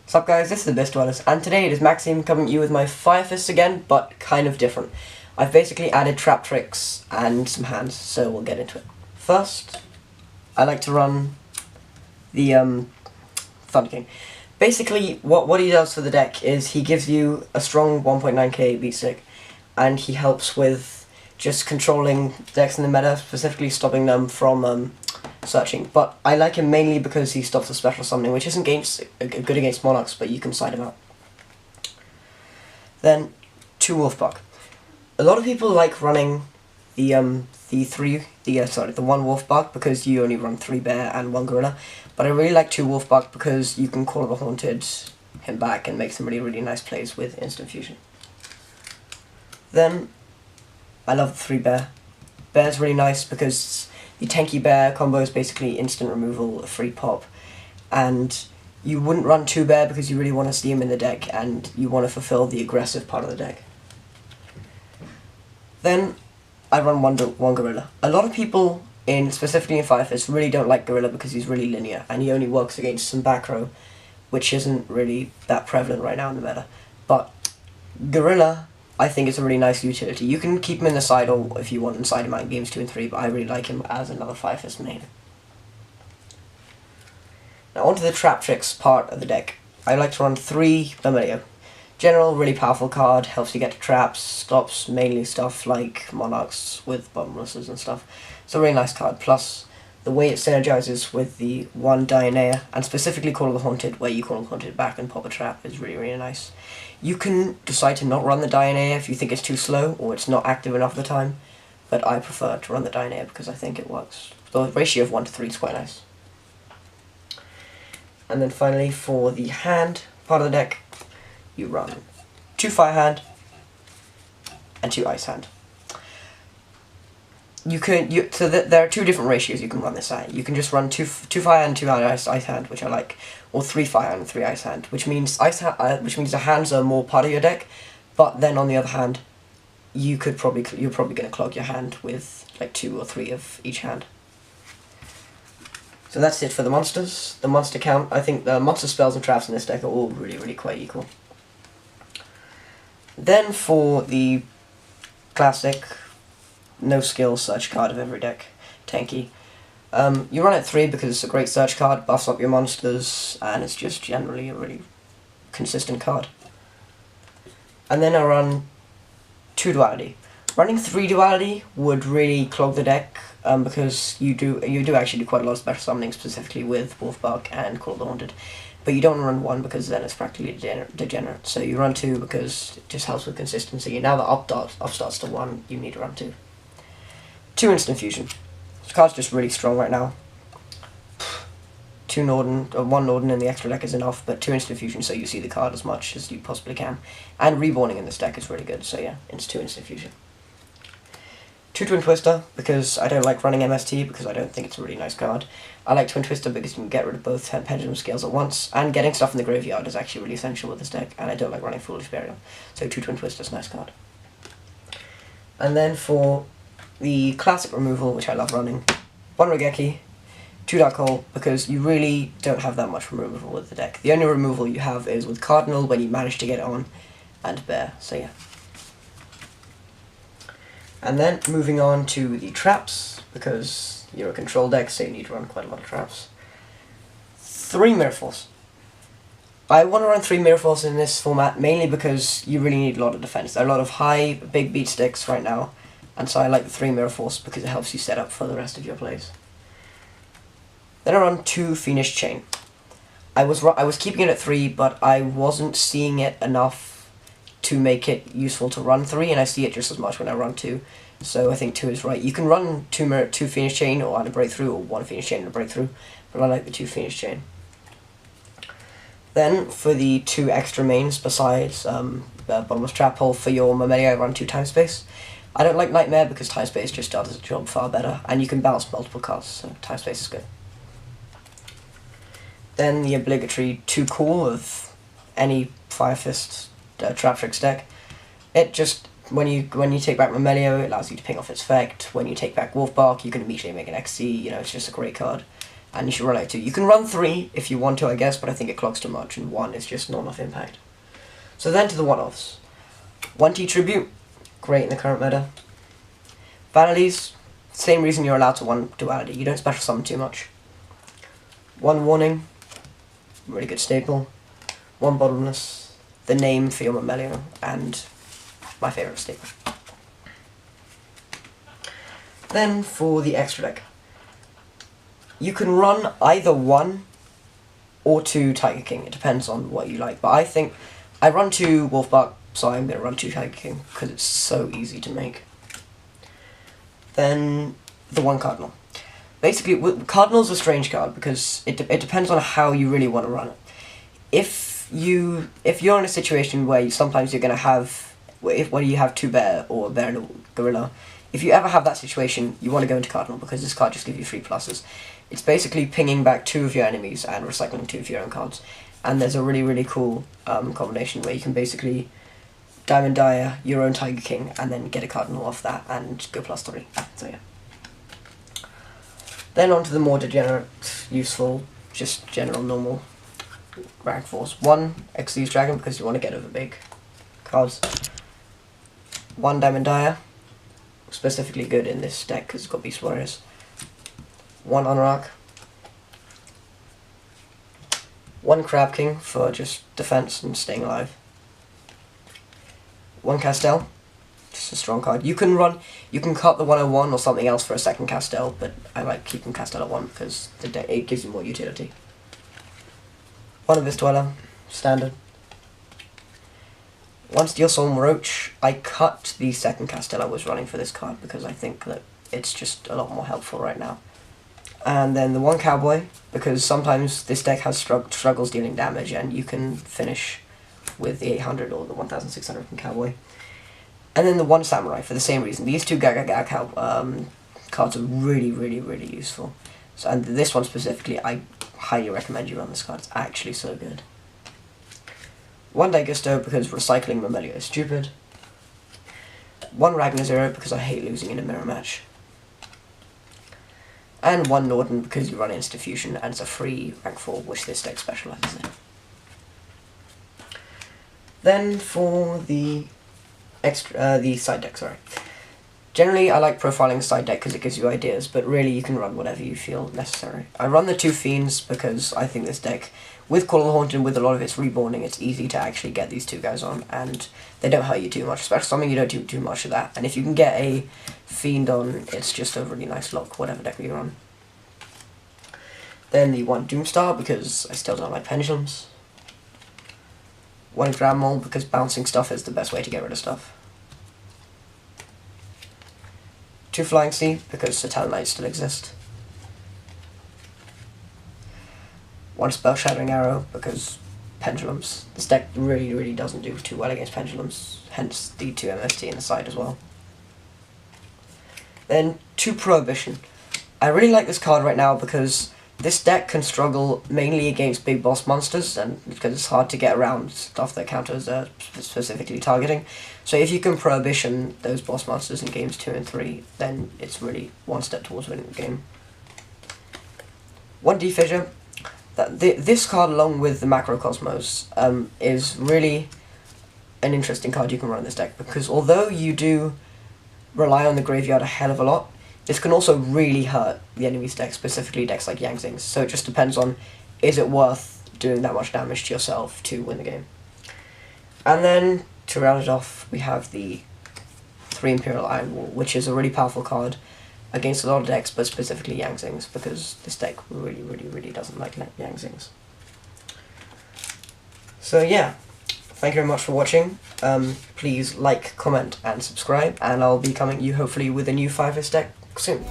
What's up guys, this is the Abyss Dwellers, and today it is Maxime coming at you with my Fire Fists again, but kind of different. I've basically added Traptrix and some hands, so we'll get into it. First, I like to run the Thunder King. Basically, what he does for the deck is he gives you a strong 1.9k beat stick, and he helps with just controlling decks in the meta, specifically stopping them from searching. But I like him mainly because he stops the special summoning, which isn't good against Monarchs, but you can side him out. Then, 2 Wolfbark. A lot of people like running the 1 Wolfbark because you only run 3 Bear and 1 Gorilla, but I really like 2 Wolfbark because you can call the Haunted him back and make some really nice plays with instant fusion. Then, I love the 3 Bear. Bear's really nice because the Tenki Bear combo is basically instant removal, a free pop, and you wouldn't run 2 Bear because you really want to see him in the deck and you want to fulfill the aggressive part of the deck. Then I run one Gorilla. A lot of people, specifically in Fire Fist, really don't like Gorilla because he's really linear and he only works against some back row, which isn't really that prevalent right now in the meta. But Gorilla, I think it's a really nice utility. You can keep him in the side or if you want inside him out in games 2 and 3, but I really like him as another Fire Fist main. Now onto the Traptrix part of the deck. I like to run 3 Myrmeleo. General, really powerful card, helps you get to traps, stops mainly stuff like Monarchs with Bottomlesses and stuff. It's a really nice card, plus the way it synergizes with the 1 Dionaea, and specifically Call of the Haunted, where you call the Haunted back and pop a trap, is really nice. You can decide to not run the Dionaea if you think it's too slow, or it's not active enough at the time, but I prefer to run the Dionaea because I think it works. The ratio of 1 to 3 is quite nice. And then finally, for the hand part of the deck, you run 2 Fire Hand and 2 Ice Hand. There are 2 different ratios you can run this at. You can just run 2 Fire Hand and 2 Ice Hand, which I like, or 3 Fire Hand and 3 Ice Hand, which means the hands are more part of your deck. But then on the other hand, you're probably going to clog your hand with like 2 or 3 of each hand. So that's it for the monsters. The monster count, I think the monster spells and traps in this deck are all really quite equal. Then for the classic no skill search card of every deck, Tenki. You run it 3 because it's a great search card, buffs up your monsters, and it's just generally a really consistent card. And then I run 2 Duality. Running 3 Duality would really clog the deck because you do actually do quite a lot of special summoning, specifically with Wolfbark and Call of the Haunted. But you don't run 1 because then it's practically degenerate. So you run 2 because it just helps with consistency. Now that up starts to 1, you need to run 2. 2 instant fusion. This card's just really strong right now. 1 Norden in the extra deck is enough, but 2 instant fusion so you see the card as much as you possibly can. And reborning in this deck is really good, so yeah, it's 2 instant fusion. 2 Twin Twister, because I don't like running MST, because I don't think it's a really nice card. I like Twin Twister because you can get rid of both Pendulum Scales at once, and getting stuff in the graveyard is actually really essential with this deck, and I don't like running Foolish Burial. So 2 Twin Twisters, nice card. And then for the classic removal, which I love running, 1 Regeki, 2 Dark Hole, because you really don't have that much removal with the deck. The only removal you have is with Cardinal when you manage to get it on, and Bear, so yeah. And then moving on to the traps, because you're a control deck, so you need to run quite a lot of traps. 3 Mirror Force. I want to run 3 Mirror Force in this format, mainly because you really need a lot of defense. There are a lot of high, big beat sticks right now, and so I like the 3 Mirror Force because it helps you set up for the rest of your plays. Then I run 2 Fiendish Chain. I was keeping it at 3, but I wasn't seeing it enough to make it useful to run 3, and I see it just as much when I run 2. So I think 2 is right. You can run 2 Fiendish Chain or a Breakthrough, or 1 Fiendish Chain and a Breakthrough, but I like the 2 Fiendish Chain. Then for the 2 extra mains besides Bottomless Trap Hole, for your Myrmeleo I run 2 Time Space. I don't like Nightmare because Time Space just does its job far better, and you can bounce multiple cards, so Time Space is good. Then the obligatory 2 Cool of any Fire Fist Traptrix deck. It just, when you take back Myrmeleo, it allows you to ping off its effect. When you take back Wolfbark, you can immediately make an XC, it's just a great card. and you should run out 2. You can run 3 if you want to, I guess, but I think it clogs too much, and 1 is just not enough impact. So then to the one-offs. 1T Tribute, great in the current meta. Vanities, same reason you're allowed to 1 Duality, you don't special summon too much. 1 Warning, really good staple. 1 Bottomless, the name for your Myrmeleo, and my favourite staple. Then for the extra deck. You can run either 1 or 2 Tiger King, it depends on what you like, but I think I run 2 Wolfbark, so I'm going to run 2 Tiger King, because it's so easy to make. Then the 1 Cardinal. Basically, Cardinal's a strange card, because it depends on how you really want to run it. If you're in a situation where sometimes you're going to have, whether you have 2 Bear or Bear and a Gorilla, if you ever have that situation, you want to go into Cardinal, because this card just gives you 3 pluses. It's basically pinging back 2 of your enemies and recycling 2 of your own cards. And there's a really, really cool combination where you can basically Diamond Dyer your own Tiger King and then get a Cardinal off that and go +3. So yeah. Then on to the more degenerate, useful, just general normal rank 4s. 1 Xyz Dragon, because you want to get over big cards. 1 Diamond Dyer, specifically good in this deck because it's got Beast Warriors. 1 Anurag. 1 Crab King for just defense and staying alive. 1 Castel, just a strong card. You can cut the 101 or something else for a second Castel, but I like keeping Castel at 1 because it gives you more utility. 1 Abyss Dweller, standard. 1 Steel Soul Roach. I cut the second Castel I was running for this card because I think that it's just a lot more helpful right now. And then the 1 Cowboy, because sometimes this deck has struggles dealing damage and you can finish with the 800 or the 1600 from Cowboy. And then the 1 Samurai, for the same reason. These 2 cards are really, really, really useful. So, and this one specifically, I highly recommend you run this card. It's actually so good. 1 Daigusto, because recycling Myrmeleo is stupid. 1 Ragnar Zero, because I hate losing in a mirror match. And 1 Norden, because you run Instant Fusion and it's a free rank 4, which this deck specialises in. Then for the side deck, sorry. Generally, I like profiling side deck because it gives you ideas, but really you can run whatever you feel necessary. I run the 2 Fiends because I think this deck, with Call of the Haunted, with a lot of its reborning, it's easy to actually get these 2 guys on, and they don't hurt you too much, especially something you don't do too much of that. And if you can get a Fiend on, it's just a really nice lock, whatever deck you run. Then the 1 Doomstar, because I still don't like Pendulums. 1 Grand Mole, because bouncing stuff is the best way to get rid of stuff. 2 Flying Sea, because Satellite Knights still exist. 1 Spell Shattering Arrow, because Pendulums. This deck really, really doesn't do too well against Pendulums, hence the 2 MST in the side as well. Then 2 Prohibition. I really like this card right now because this deck can struggle mainly against big boss monsters, and because it's hard to get around stuff that counters specifically targeting. So if you can Prohibition those boss monsters in games 2 and 3, then it's really 1 step towards winning the game. 1 Defissure. This card, along with the Macrocosmos, is really an interesting card you can run in this deck, because although you do rely on the graveyard a hell of a lot, this can also really hurt the enemy's deck, specifically decks like Yang Zing's. So it just depends on, is it worth doing that much damage to yourself to win the game. And then, to round it off, we have the 3 Imperial Iron Wall, which is a really powerful card against a lot of decks, but specifically Yang Zing's, because this deck really, really, really doesn't like Yang Zing's. So yeah, thank you very much for watching. Please like, comment, and subscribe, and I'll be coming you hopefully with a new 5S deck soon.